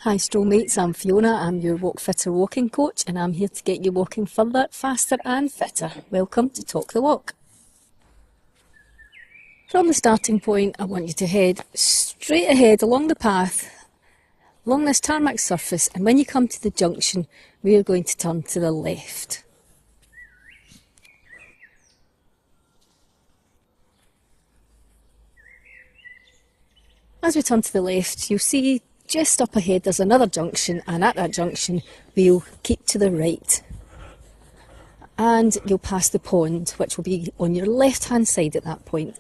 Hi Stroll mates, I'm Fiona, I'm your Walk Fitter walking coach and I'm here to get you walking further, faster and fitter. Welcome to Talk the Walk. From the starting point, I want you to head straight ahead along the path, along this tarmac surface, and when you come to the junction, we are going to turn to the left. As we turn to the left, you'll see just up ahead there's another junction, and at that junction we'll keep to the right. And you'll pass the pond, which will be on your left hand side at that point.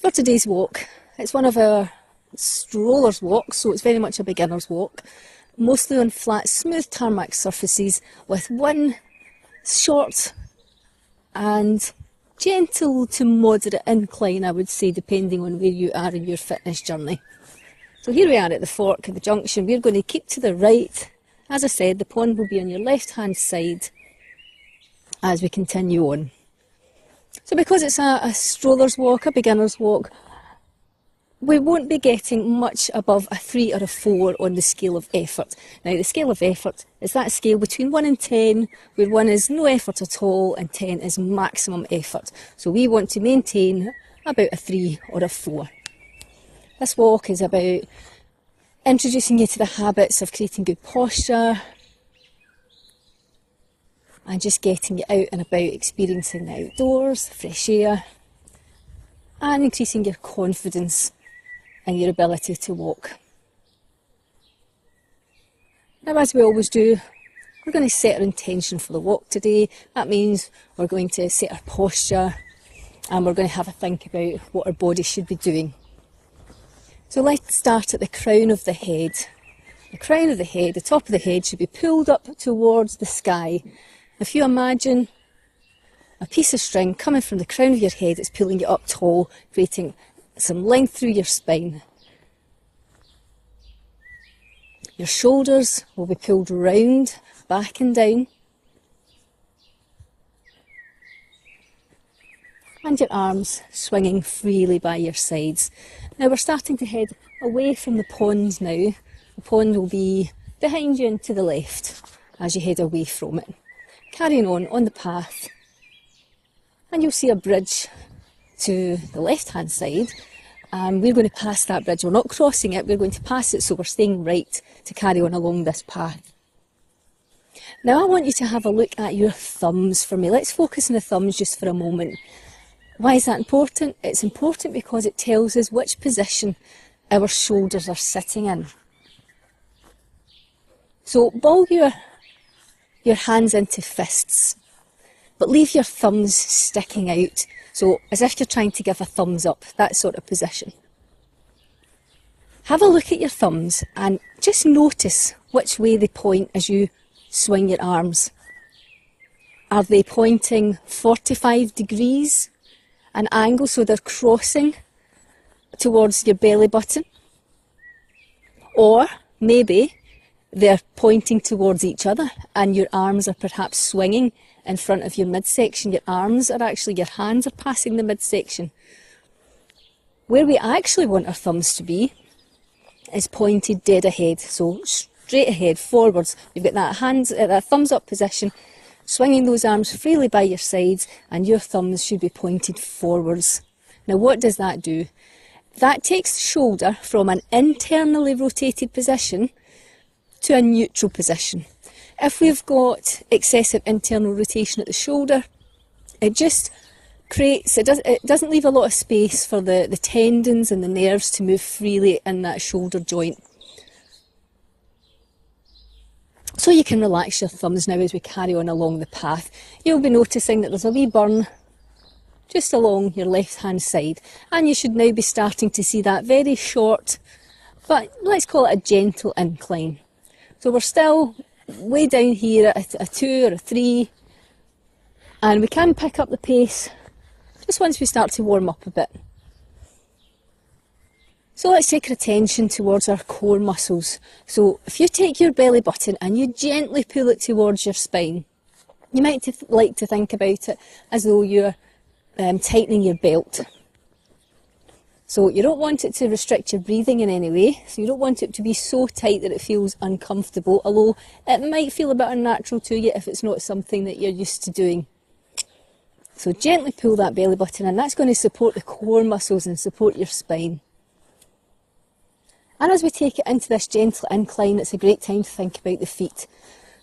For today's walk, it's one of our Strollers walks, so it's very much a beginner's walk. Mostly on flat, smooth tarmac surfaces with one short and gentle to moderate incline, I would say, depending on where you are in your fitness journey. So here we are at the fork of the junction. We're going to keep to the right. As I said, the pond will be on your left hand side as we continue on. So because it's a stroller's walk, a beginner's walk, we won't be getting much above a 3 or a 4 on the scale of effort. Now, the scale of effort is that scale between 1 and 10, where 1 is no effort at all and 10 is maximum effort. So we want to maintain about a 3 or a 4. This walk is about introducing you to the habits of creating good posture and just getting you out and about, experiencing the outdoors, fresh air, and increasing your confidence and your ability to walk. Now, as we always do, we're going to set our intention for the walk today. That means we're going to set our posture and we're going to have a think about what our body should be doing. So let's start at the crown of the head. The crown of the head, the top of the head, should be pulled up towards the sky. If you imagine a piece of string coming from the crown of your head, it's pulling you up tall, creating some length through your spine. Your shoulders will be pulled round, back and down. And your arms swinging freely by your sides. Now we're starting to head away from the pond now. The pond will be behind you and to the left as you head away from it. Carrying on the path. And you'll see a bridge to the left hand side, and we're going to pass that bridge. We're not crossing it, we're going to pass it, so we're staying right to carry on along this path. Now I want you to have a look at your thumbs for me. Let's focus on the thumbs just for a moment. Why is that important? It's important because it tells us which position our shoulders are sitting in. So ball your hands into fists, but leave your thumbs sticking out, so as if you're trying to give a thumbs up, that sort of position. Have a look at your thumbs and just notice which way they point as you swing your arms. Are they pointing 45 degrees, an angle, so they're crossing towards your belly button? Or maybe they're pointing towards each other and your arms are perhaps swinging in front of your midsection. Your hands are passing the midsection. Where we actually want our thumbs to be is pointed dead ahead, so straight ahead, forwards. You've got that thumbs up position, swinging those arms freely by your sides, and your thumbs should be pointed forwards. Now what does that do? That takes the shoulder from an internally rotated position to a neutral position. If we've got excessive internal rotation at the shoulder, it just creates, it doesn't leave a lot of space for the tendons and the nerves to move freely in that shoulder joint. So you can relax your thumbs now as we carry on along the path. You'll be noticing that there's a wee burn just along your left hand side, and you should now be starting to see that very short, but let's call it a gentle incline. So we're still way down here at a 2 or a 3, and we can pick up the pace just once we start to warm up a bit. So let's take our attention towards our core muscles. So if you take your belly button and you gently pull it towards your spine, you might like to think about it as though you're tightening your belt. So you don't want it to restrict your breathing in any way, so you don't want it to be so tight that it feels uncomfortable, although it might feel a bit unnatural to you if it's not something that you're used to doing. So gently pull that belly button in, that's going to support the core muscles and support your spine. And as we take it into this gentle incline, it's a great time to think about the feet.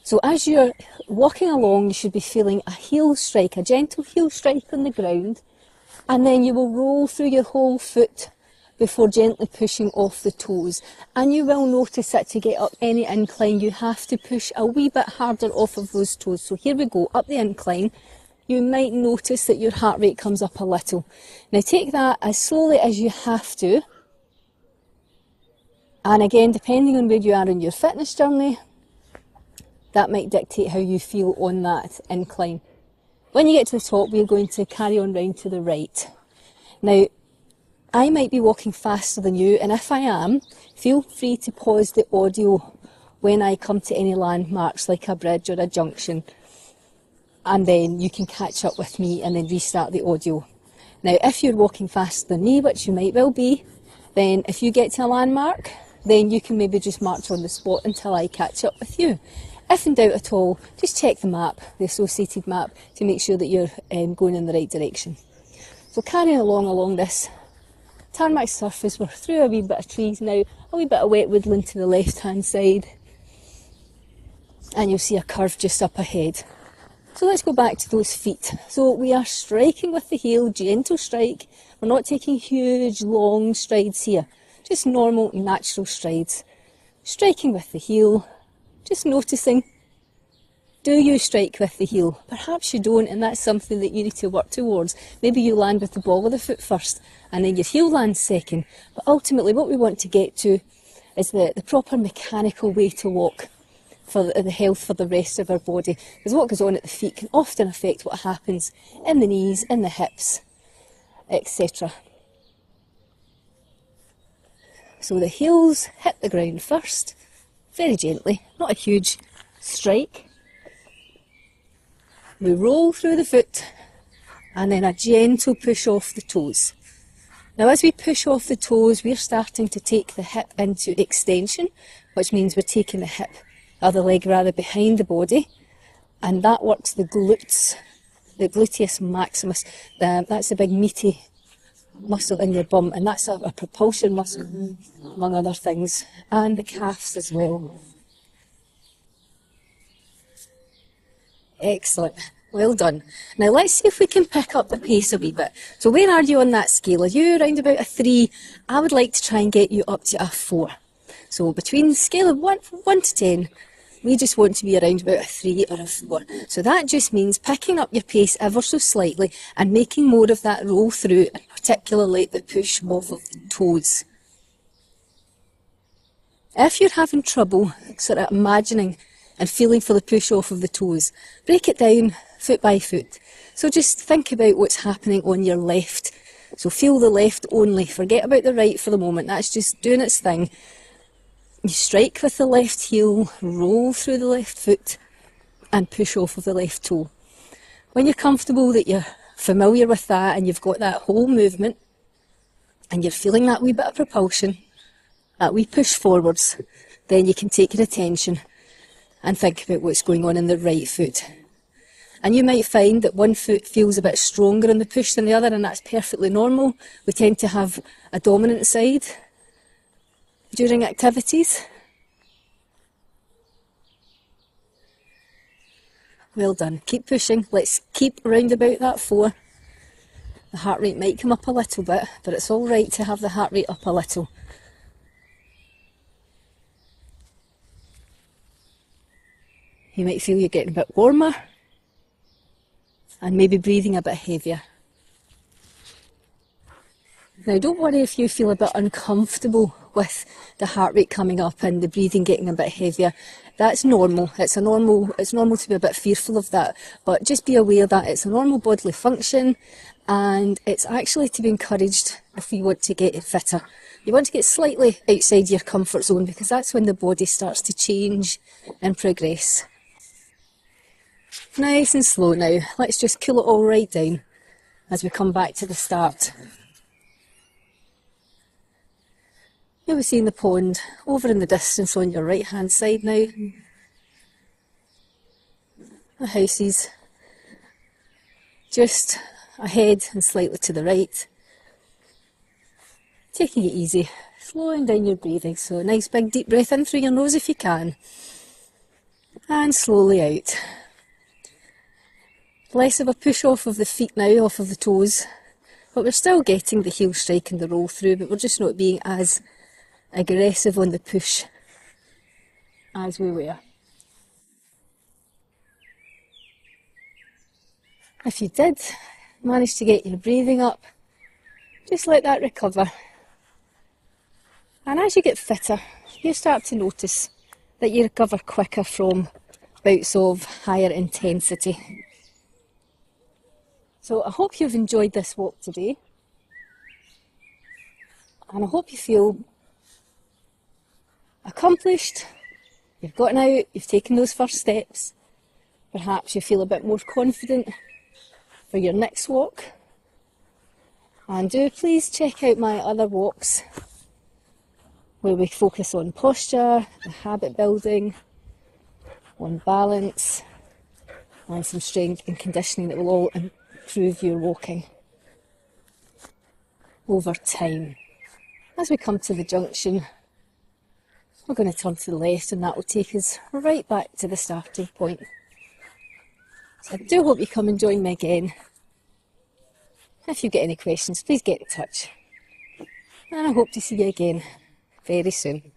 So as you're walking along, you should be feeling a heel strike, a gentle heel strike on the ground, and then you will roll through your whole foot before gently pushing off the toes. And you will notice that to get up any incline, you have to push a wee bit harder off of those toes. So here we go, up the incline. You might notice that your heart rate comes up a little. Now take that as slowly as you have to. And again, depending on where you are in your fitness journey, that might dictate how you feel on that incline. When you get to the top, we're going to carry on round to the right. Now, I might be walking faster than you, and if I am, feel free to pause the audio when I come to any landmarks like a bridge or a junction, and then you can catch up with me and then restart the audio. Now, if you're walking faster than me, which you might well be, then if you get to a landmark, then you can maybe just march on the spot until I catch up with you. If in doubt at all, just check the map, the associated map, to make sure that you're going in the right direction. So carrying along this tarmac surface, we're through a wee bit of trees now, a wee bit of wet woodland to the left hand side, and you'll see a curve just up ahead. So let's go back to those feet. So we are striking with the heel, gentle strike. We're not taking huge long strides here, just normal natural strides. Striking with the heel. Just noticing, do you strike with the heel? Perhaps you don't, and that's something that you need to work towards. Maybe you land with the ball of the foot first, and then your heel lands second. But ultimately what we want to get to is the proper mechanical way to walk for the health for the rest of our body. Because what goes on at the feet can often affect what happens in the knees, in the hips, etc. So the heels hit the ground first. Very gently, not a huge strike. We roll through the foot and then a gentle push off the toes. Now as we push off the toes, we're starting to take the hip into extension, which means we're taking the hip, other leg rather, behind the body, and that works the glutes, the gluteus maximus. That's the big meaty muscle in your bum, and that's a propulsion muscle among other things, and the calves as well. Excellent, well done. Now let's see if we can pick up the pace a wee bit. So where are you on that scale? Are you around about a 3? I would like to try and get you up to a 4. So between the scale of 1 to 10, we just want to be around about a 3 or a 4. So that just means picking up your pace ever so slightly and making more of that roll through, and particularly the push off of the toes. If you're having trouble sort of imagining and feeling for the push off of the toes, break it down foot by foot. So just think about what's happening on your left. So feel the left only, forget about the right for the moment, that's just doing its thing. You strike with the left heel, roll through the left foot and push off of the left toe. When you're comfortable, that you're familiar with that and you've got that whole movement and you're feeling that wee bit of propulsion, that wee push forwards, then you can take your attention and think about what's going on in the right foot. And you might find that one foot feels a bit stronger in the push than the other, and that's perfectly normal. We tend to have a dominant side during activities. Well done. Keep pushing. Let's keep round about that 4. The heart rate might come up a little bit, but it's all right to have the heart rate up a little. You might feel you're getting a bit warmer and maybe breathing a bit heavier. Now don't worry if you feel a bit uncomfortable with the heart rate coming up and the breathing getting a bit heavier. That's normal. It's normal to be a bit fearful of that, but just be aware that it's a normal bodily function and it's actually to be encouraged if you want to get fitter. You want to get slightly outside your comfort zone because that's when the body starts to change and progress. Nice and slow now. Let's just cool it all right down as we come back to the start. You'll be seeing the pond over in the distance on your right hand side now. The houses just ahead and slightly to the right. Taking it easy, slowing down your breathing, so a nice big deep breath in through your nose if you can, and slowly out. Less of a push off of the feet now, off of the toes, but we're still getting the heel strike and the roll through, but we're just not being as aggressive on the push as we were. If you did manage to get your breathing up, just let that recover. And as you get fitter, you start to notice that you recover quicker from bouts of higher intensity. So I hope you've enjoyed this walk today, and I hope you feel accomplished. You've gotten out, you've taken those first steps. Perhaps you feel a bit more confident for your next walk. And do please check out my other walks where we focus on posture, habit building, on balance, and some strength and conditioning that will all improve your walking over time. As we come to the junction, we're going to turn to the left, and that will take us right back to the starting point. So I do hope you come and join me again. If you get any questions, please get in touch. And I hope to see you again very soon.